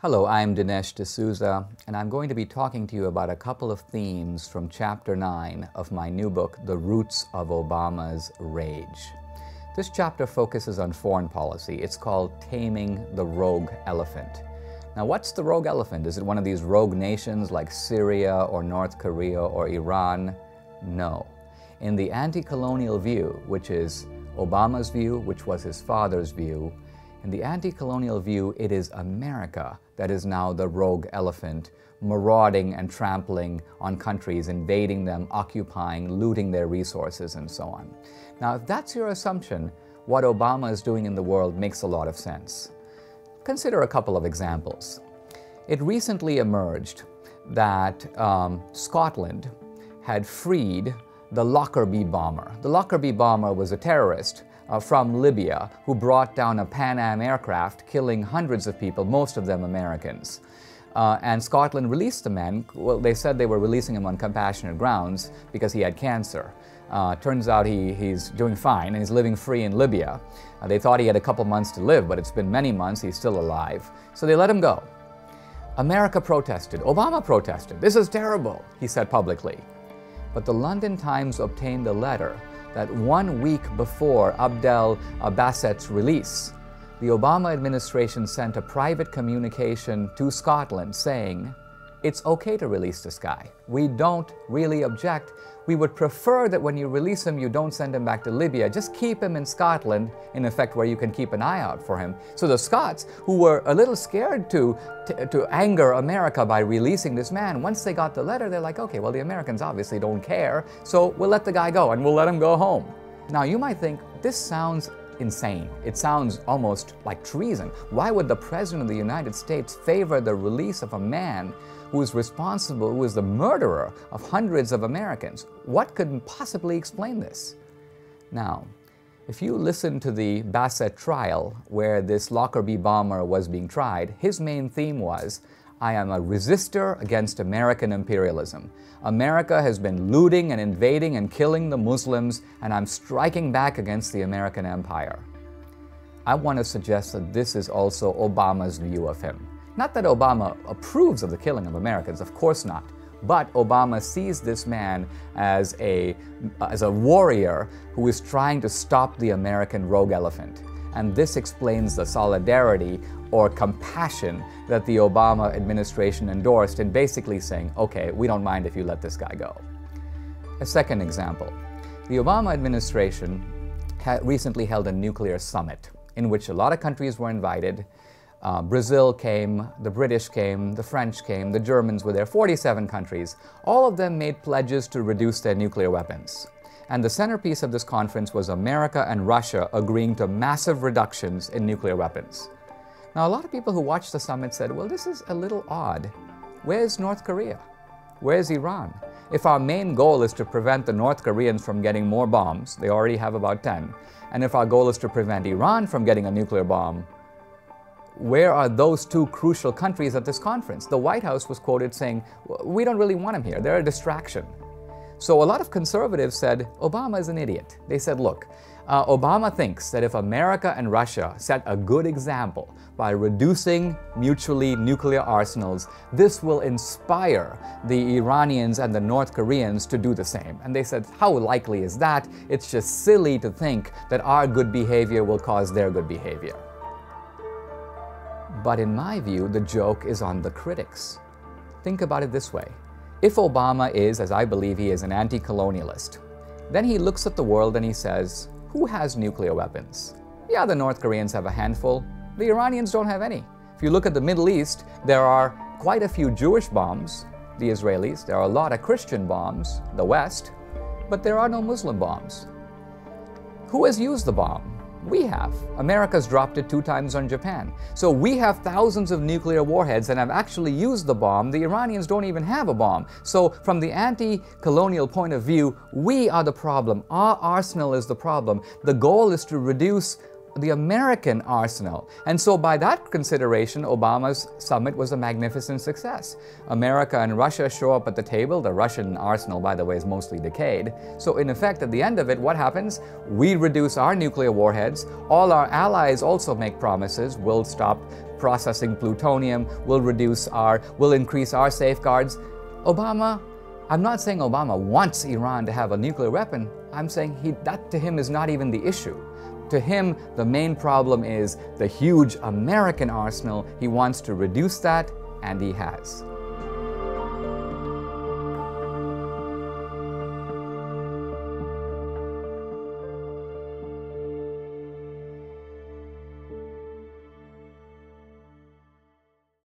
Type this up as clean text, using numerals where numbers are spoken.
Hello, I'm Dinesh D'Souza, and I'm going to be talking to you about a couple of themes from Chapter 9 of my new book, The Roots of Obama's Rage. This chapter focuses on foreign policy. It's called Taming the Rogue Elephant. Now, what's the rogue elephant? Is it one of these rogue nations like Syria or North Korea or Iran? No. In the anti-colonial view, which is Obama's view, which was his father's view, in the anti-colonial view, it is America that is now the rogue elephant, marauding and trampling on countries, invading them, occupying, looting their resources, and so on. Now, if that's your assumption, what Obama is doing in the world makes a lot of sense. Consider a couple of examples. It recently emerged that Scotland had freed the Lockerbie bomber. The Lockerbie bomber was a terrorist from Libya who brought down a Pan Am aircraft, killing hundreds of people, most of them Americans. And Scotland released the man. Well, they said they were releasing him on compassionate grounds because he had cancer. Turns out he's doing fine and he's living free in Libya. They thought he had a couple months to live, but it's been many months, he's still alive. So they let him go. America protested. Obama protested. This is terrible, he said publicly. But the London Times obtained a letter that 1 week before Abdel Basset's release, the Obama administration sent a private communication to Scotland saying, it's okay to release this guy. We don't really object. We would prefer that when you release him, you don't send him back to Libya. Just keep him in Scotland, in effect, where you can keep an eye out for him. So the Scots, who were a little scared to anger America by releasing this man, once they got the letter, they're like, okay, well, the Americans obviously don't care, so we'll let the guy go and we'll let him go home. Now, you might think, this sounds insane. It sounds almost like treason. Why would the President of the United States favor the release of a man who is responsible, who is the murderer of hundreds of Americans? What could possibly explain this? Now, if you listen to the Bassett trial, where this Lockerbie bomber was being tried, his main theme was, I am a resistor against American imperialism. America has been looting and invading and killing the Muslims, and I'm striking back against the American empire. I want to suggest that this is also Obama's view of him. Not that Obama approves of the killing of Americans, of course not. But Obama sees this man as a warrior who is trying to stop the American rogue elephant. And this explains the solidarity or compassion that the Obama administration endorsed in basically saying, okay, we don't mind if you let this guy go. A second example, the Obama administration recently held a nuclear summit in which a lot of countries were invited. Brazil came, the British came, the French came, the Germans were there, 47 countries. All of them made pledges to reduce their nuclear weapons. And the centerpiece of this conference was America and Russia agreeing to massive reductions in nuclear weapons. Now, a lot of people who watched the summit said, well, this is a little odd. Where's North Korea? Where's Iran? If our main goal is to prevent the North Koreans from getting more bombs, they already have about 10, and if our goal is to prevent Iran from getting a nuclear bomb, where are those two crucial countries at this conference? The White House was quoted saying, we don't really want them here, they're a distraction. So a lot of conservatives said, Obama is an idiot. They said, look, Obama thinks that if America and Russia set a good example by reducing mutually nuclear arsenals, this will inspire the Iranians and the North Koreans to do the same. And they said, how likely is that? It's just silly to think that our good behavior will cause their good behavior. But in my view, the joke is on the critics. Think about it this way. If Obama is, as I believe he is, an anti-colonialist, then he looks at the world and he says, who has nuclear weapons? Yeah, the North Koreans have a handful. The Iranians don't have any. If you look at the Middle East, there are quite a few Jewish bombs, the Israelis. There are a lot of Christian bombs, the West, but there are no Muslim bombs. Who has used the bomb? We have. America's dropped it 2 times on Japan. So we have thousands of nuclear warheads and have actually used the bomb. The Iranians don't even have a bomb. So from the anti-colonial point of view, we are the problem. Our arsenal is the problem. The goal is to reduce the American arsenal. And so by that consideration, Obama's summit was a magnificent success. America and Russia show up at the table. The Russian arsenal, by the way, is mostly decayed. So in effect, at the end of it, what happens? We reduce our nuclear warheads. All our allies also make promises. We'll stop processing plutonium, will increase our safeguards. I'm not saying Obama wants Iran to have a nuclear weapon. I'm saying that to him is not even the issue. To him, the main problem is the huge American arsenal. He wants to reduce that, and he has.